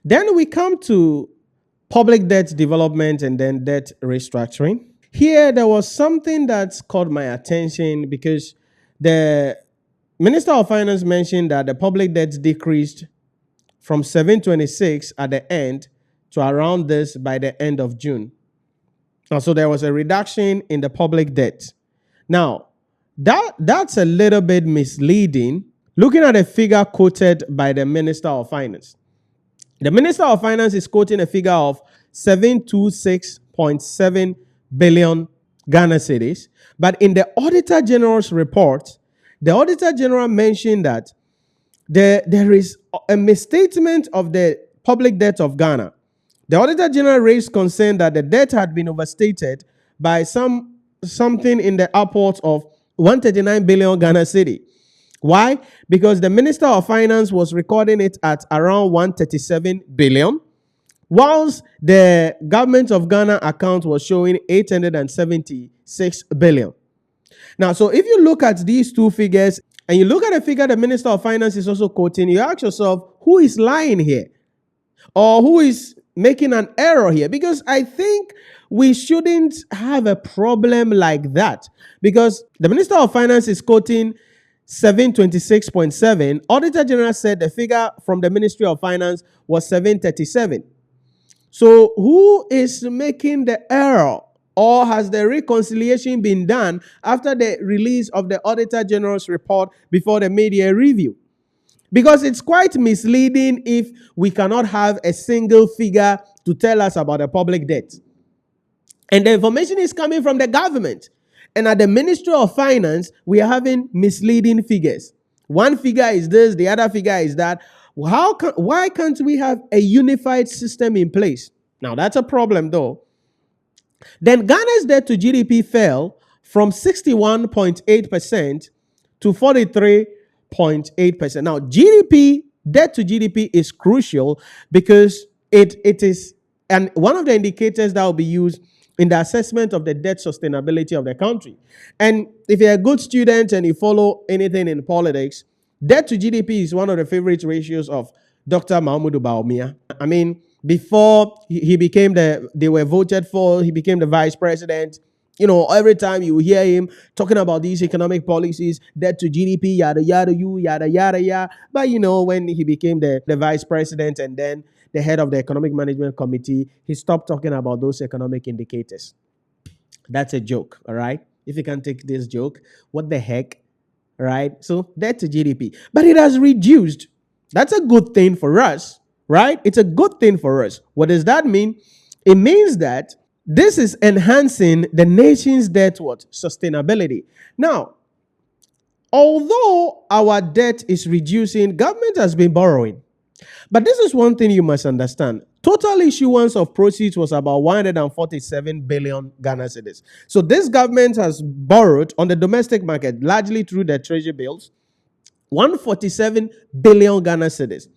Then we come to public debt development and then debt restructuring. Here, there was something that caught my attention because the Minister of Finance mentioned that the public debt decreased from 726 at the end to around this by the end of June. And so there was a reduction in the public debt. Now, that's a little bit misleading looking at a figure quoted by the Minister of Finance. The Minister of Finance is quoting a figure of 726.7 billion Ghana cedis. But in the Auditor General's report, the Auditor General mentioned that there is a misstatement of the public debt of Ghana. The Auditor General raised concern that the debt had been overstated by something in the upwards of 139 billion Ghana cedi. Why? Because the Minister of Finance was recording it at around 137 billion, whilst the government of Ghana account was showing 876 billion. Now, so if you look at these two figures and you look at the figure the Minister of Finance is also quoting, you ask yourself, who is lying here? Or who is making an error here? Because I think we shouldn't have a problem like that. Because the Minister of Finance is quoting 726.7. Auditor General said the figure from the Ministry of Finance was 737. So who is making the error? Or has the reconciliation been done after the release of the Auditor General's report before the media review? Because it's quite misleading if we cannot have a single figure to tell us about the public debt. And the information is coming from the government. And at the Ministry of Finance, we are having misleading figures. One figure is this, the other figure is that. Why can't we have a unified system in place? Now, that's a problem, though. Then Ghana's debt to GDP fell from 61.8% to 43.8%. Now, debt to GDP is crucial because it is one of the indicators that will be used in the assessment of the debt sustainability of the country. And if you're a good student and you follow anything in politics, debt to GDP is one of the favorite ratios of Dr. Mahmoud Bawumia. I mean, before he became they were voted for, he became the vice president. You know, every time you hear him talking about these economic policies, debt to GDP, yada, yada, yada, yada, yada. But, you know, when he became the vice president and then the head of the Economic Management Committee, he stopped talking about those economic indicators. That's a joke, all right? If you can take this joke, what the heck, right? So debt to GDP. But it has reduced. That's a good thing for us, right? It's a good thing for us. What does that mean? It means that this is enhancing the nation's debt sustainability. Now, although our debt is reducing, government has been borrowing. But this is one thing you must understand. Total issuance of proceeds was about 147 billion Ghana cedis. So this government has borrowed on the domestic market, largely through their treasury bills, 147 billion Ghana cedis.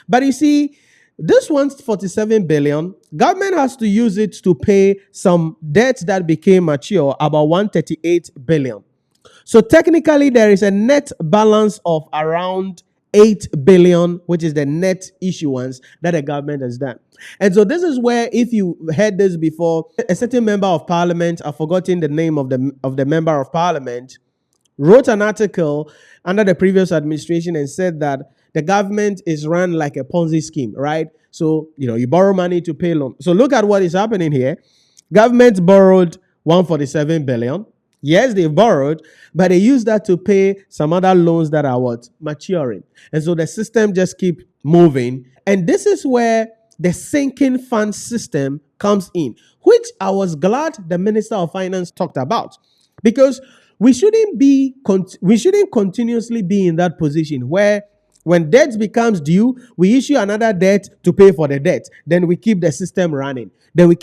But you see, this 147 billion, government has to use it to pay some debts that became mature, about 138 billion. So technically, there is a net balance of around 8 billion, which is the net issuance that the government has done. And so this is where, if you heard this before, a certain member of parliament, I've forgotten the name of the member of parliament, wrote an article under the previous administration and said that the government is run like a Ponzi scheme, right? So, you borrow money to pay loan. So look at what is happening here. Government borrowed 147 billion. Yes, they borrowed, but they used that to pay some other loans that are maturing. And so the system just keep moving. And this is where the sinking fund system comes in, which I was glad the Minister of Finance talked about. Because we shouldn't continuously be in that position where when debt becomes due, we issue another debt to pay for the debt. Then we keep the system running. So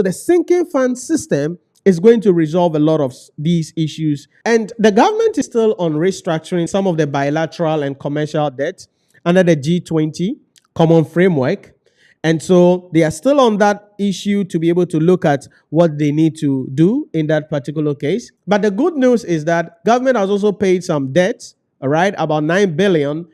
the sinking fund system is going to resolve a lot of these issues. And the government is still on restructuring some of the bilateral and commercial debt under the G20 common framework. And so they are still on that issue to be able to look at what they need to do in that particular case. But the good news is that government has also paid some debts, all right, about 9 billion,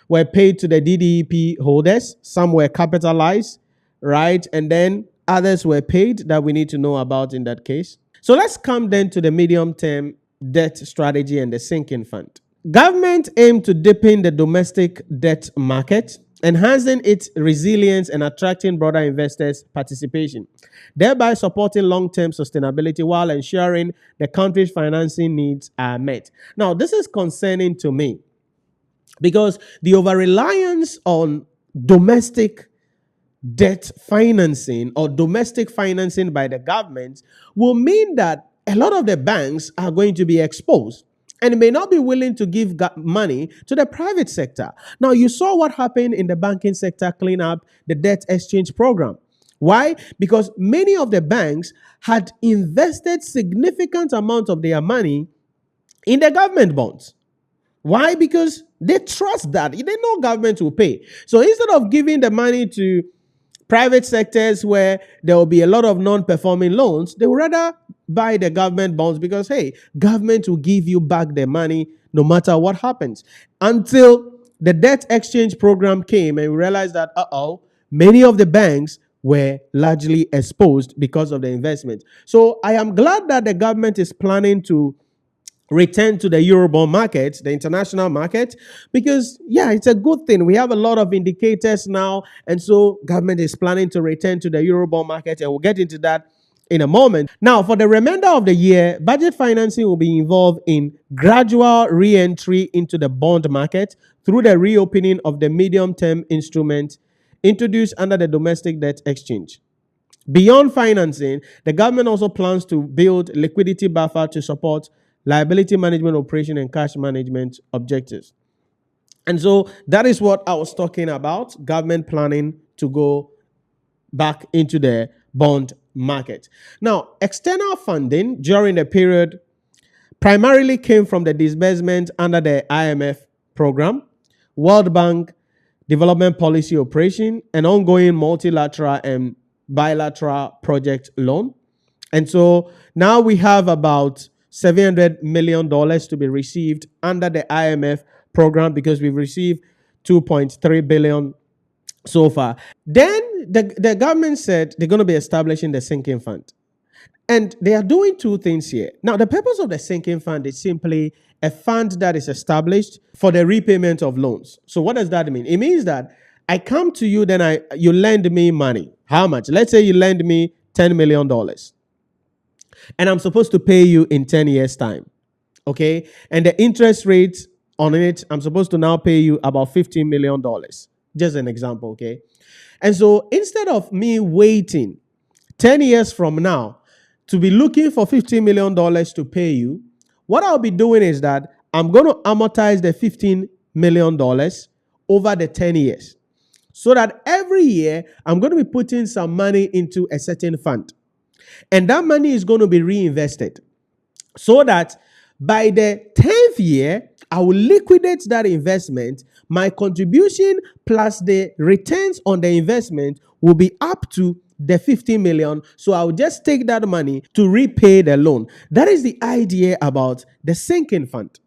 were paid to the DDEP holders. Some were capitalized, right? And then others were paid that we need to know about in that case. So let's come then to the medium-term debt strategy and the sinking fund. Government aimed to deepen the domestic debt market, enhancing its resilience and attracting broader investors' participation, thereby supporting long-term sustainability while ensuring the country's financing needs are met. Now, this is concerning to me because the over-reliance on domestic debt financing or domestic financing by the government will mean that a lot of the banks are going to be exposed and may not be willing to give money to the private sector. Now, you saw what happened in the banking sector clean up the debt exchange program. Why? Because many of the banks had invested significant amount of their money in the government bonds. Why? Because they trust that. They know government will pay. So instead of giving the money to private sectors where there will be a lot of non-performing loans, they would rather buy the government bonds because, hey, government will give you back the money no matter what happens. Until the debt exchange program came and we realized that, many of the banks were largely exposed because of the investment. So I am glad that the government is planning to return to the Eurobond market, the international market, because it's a good thing. We have a lot of indicators now, and so government is planning to return to the Eurobond market, and we'll get into that in a moment. Now, for the remainder of the year, budget financing will be involved in gradual re-entry into the bond market through the reopening of the medium-term instrument introduced under the domestic debt exchange. Beyond financing, the government also plans to build liquidity buffer to support liability management operation and cash management objectives. And so that is what I was talking about, government planning to go back into the bond market. Now, external funding during the period primarily came from the disbursement under the IMF program, World Bank development policy operation, and ongoing multilateral and bilateral project loan. And so now we have about $700 million to be received under the IMF program because we've received 2.3 billion so far. Then the government said they're going to be establishing the sinking fund. And they are doing two things here. Now, the purpose of the sinking fund is simply a fund that is established for the repayment of loans. So what does that mean? It means that I come to you, then you lend me money. How much? Let's say you lend me $10 million. And I'm supposed to pay you in 10 years' time. Okay? And the interest rate on it, I'm supposed to now pay you about $15 million. Just an example, okay? And so instead of me waiting 10 years from now to be looking for $15 million to pay you, what I'll be doing is that I'm going to amortize the $15 million over the 10 years. So that every year, I'm going to be putting some money into a certain fund. And that money is going to be reinvested so that by the 10th year, I will liquidate that investment. My contribution plus the returns on the investment will be up to the 50 million. So I'll just take that money to repay the loan. That is the idea about the sinking fund.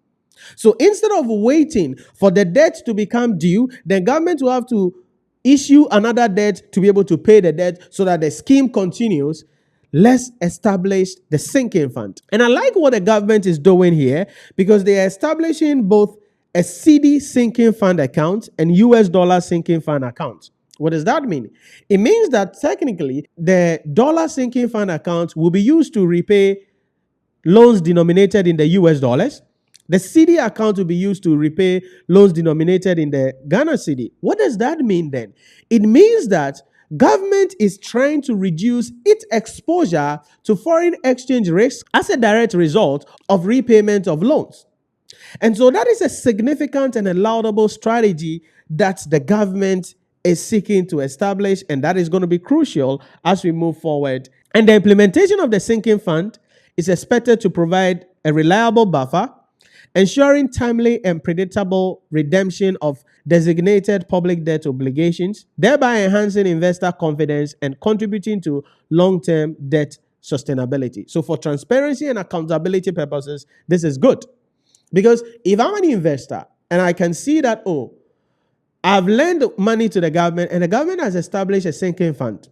So instead of waiting for the debt to become due, the government will have to issue another debt to be able to pay the debt so that the scheme continues. Let's establish the sinking fund. And I like what the government is doing here because they are establishing both a CD sinking fund account and US dollar sinking fund account. What does that mean? It means that technically the dollar sinking fund account will be used to repay loans denominated in the US dollars. The CD account will be used to repay loans denominated in the Ghana cedi. What does that mean then? It means that government is trying to reduce its exposure to foreign exchange risk as a direct result of repayment of loans. And so that is a significant and a laudable strategy that the government is seeking to establish, and that is going to be crucial as we move forward. And the implementation of the sinking fund is expected to provide a reliable buffer, ensuring timely and predictable redemption of designated public debt obligations, thereby enhancing investor confidence and contributing to long-term debt sustainability. So for transparency and accountability purposes, this is good. Because if I'm an investor and I can see that, I've lent money to the government, and the government has established a sinking fund,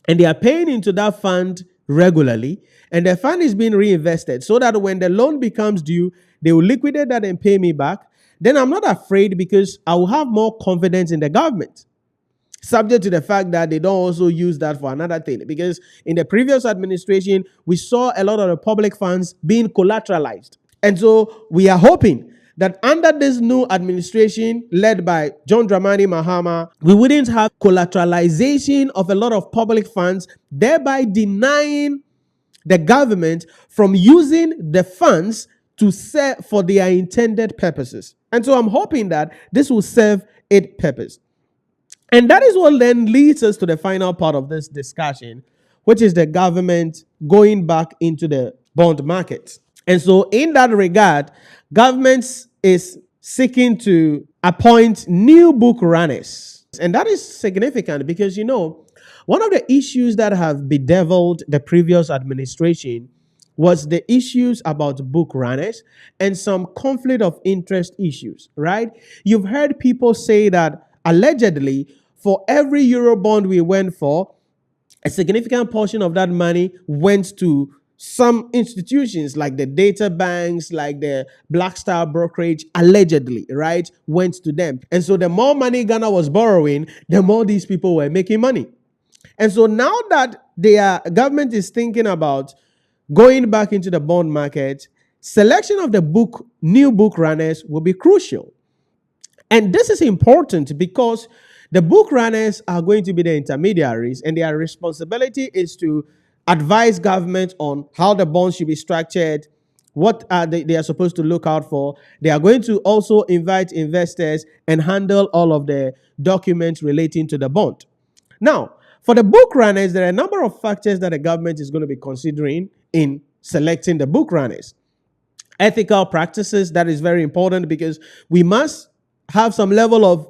and they are paying into that fund regularly, and the fund is being reinvested so that when the loan becomes due, they will liquidate that and pay me back. Then I'm not afraid because I will have more confidence in the government, subject to the fact that they don't also use that for another thing. Because in the previous administration, we saw a lot of the public funds being collateralized. And so we are hoping that under this new administration led by John Dramani Mahama, we wouldn't have collateralization of a lot of public funds, thereby denying the government from using the funds to serve for their intended purposes. And so I'm hoping that this will serve its purpose. And that is what then leads us to the final part of this discussion, which is the government going back into the bond market. And so in that regard, government is seeking to appoint new book runners. And that is significant because, one of the issues that have bedeviled the previous administration was the issues about book runners and some conflict of interest issues, right? You've heard people say that allegedly, for every Eurobond we went for, a significant portion of that money went to some institutions like the data banks, like the Black Star brokerage, allegedly, right, went to them. And so the more money Ghana was borrowing, the more these people were making money. And so now that their government is thinking about going back into the bond market, selection of the new book runners will be crucial. And this is important because the book runners are going to be the intermediaries, and their responsibility is to advise government on how the bonds should be structured, what they are supposed to look out for. They are going to also invite investors and handle all of the documents relating to the bond. Now, for the book runners, there are a number of factors that the government is going to be considering in selecting the book runners. Ethical practices, that is very important because we must have some level of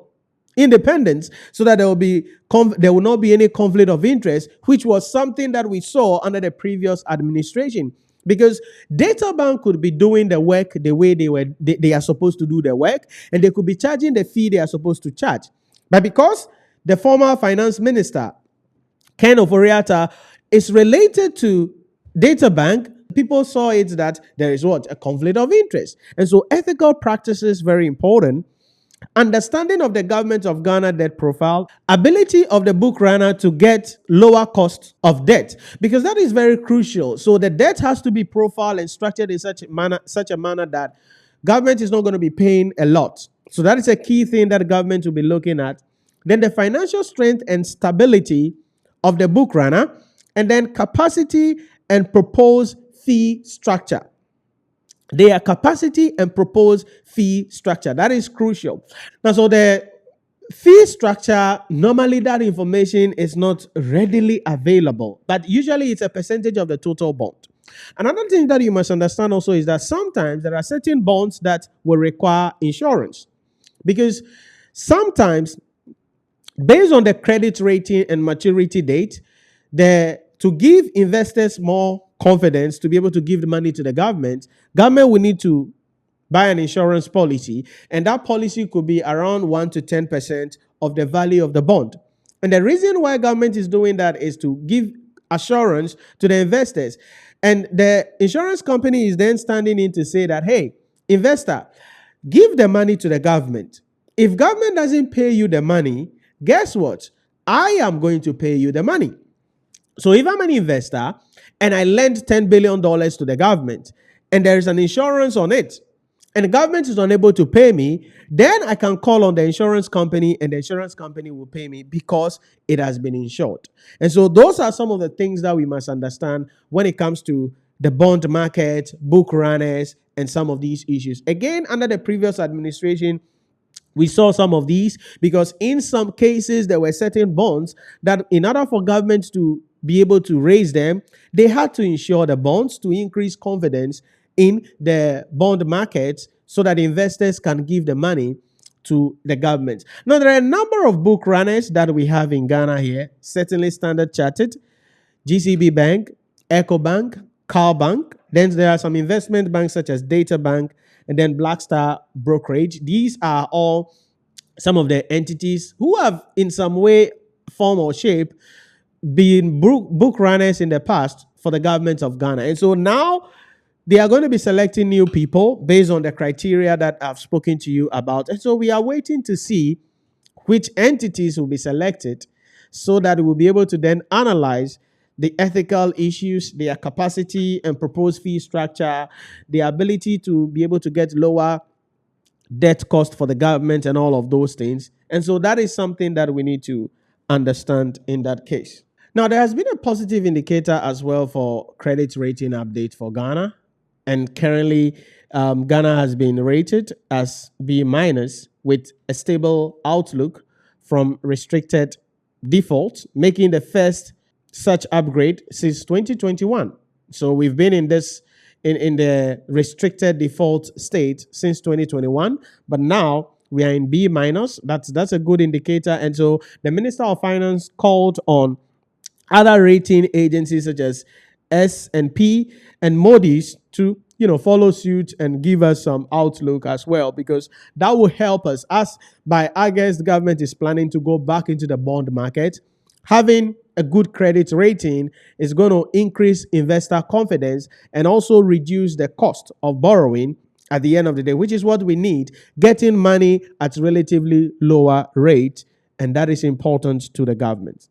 independence so that there will not be any conflict of interest, which was something that we saw under the previous administration. Because data bank could be doing the work the way they are supposed to do the work, and they could be charging the fee they are supposed to charge. But because the former finance minister, Ken Oforiatta, is related to data bank, people saw it that there is a conflict of interest. And so ethical practices very important. Understanding of the government of Ghana debt profile, ability of the book runner to get lower cost of debt, because that is very crucial. So the debt has to be profiled and structured in such a manner that government is not going to be paying a lot. So that is a key thing that the government will be looking at. Then the financial strength and stability of the book runner, and then capacity and proposed fee structure. Their capacity and proposed fee structure. That is crucial. Now, so the fee structure, normally that information is not readily available, but usually it's a percentage of the total bond. Another thing that you must understand also is that sometimes there are certain bonds that will require insurance, because sometimes based on the credit rating and maturity date, to give investors more confidence to be able to give the money to the government will need to buy an insurance policy, and that policy could be around 1 to 10% of the value of the bond. And the reason why government is doing that is to give assurance to the investors. And the insurance company is then standing in to say that, hey, investor, give the money to the government. If government doesn't pay you the money, guess what? I am going to pay you the money. So if I'm an investor and I lend $10 billion to the government and there is an insurance on it, and the government is unable to pay me, then I can call on the insurance company and the insurance company will pay me because it has been insured. And so those are some of the things that we must understand when it comes to the bond market, book runners, and some of these issues. Again, under the previous administration, we saw some of these because in some cases, there were certain bonds that in order for governments to be able to raise them, they had to insure the bonds to increase confidence in the bond markets so that investors can give the money to the government. Now, there are a number of book runners that we have in Ghana here. Certainly Standard Chartered, GCB Bank, EcoBank, Car Bank. Then there are some investment banks such as Data Bank and then Black Star Brokerage. These are all some of the entities who have in some way, form or shape been book runners in the past for the government of Ghana. And so now they are going to be selecting new people based on the criteria that I've spoken to you about. And so we are waiting to see which entities will be selected so that we'll be able to then analyze the ethical issues, their capacity and proposed fee structure, the ability to be able to get lower debt cost for the government and all of those things. And so that is something that we need to understand in that case. Now, there has been a positive indicator as well for credit rating update for Ghana. And currently, Ghana has been rated as B minus with a stable outlook from restricted default, making the first such upgrade since 2021. So we've been in this in the restricted default state since 2021, but now we are in B minus. That's a good indicator. And so the Minister of Finance called on other rating agencies such as S&P and Moody's to follow suit and give us some outlook as well, because that will help us. As by August, the government is planning to go back into the bond market. Having a good credit rating is going to increase investor confidence and also reduce the cost of borrowing at the end of the day, which is what we need, getting money at relatively lower rate, and that is important to the government.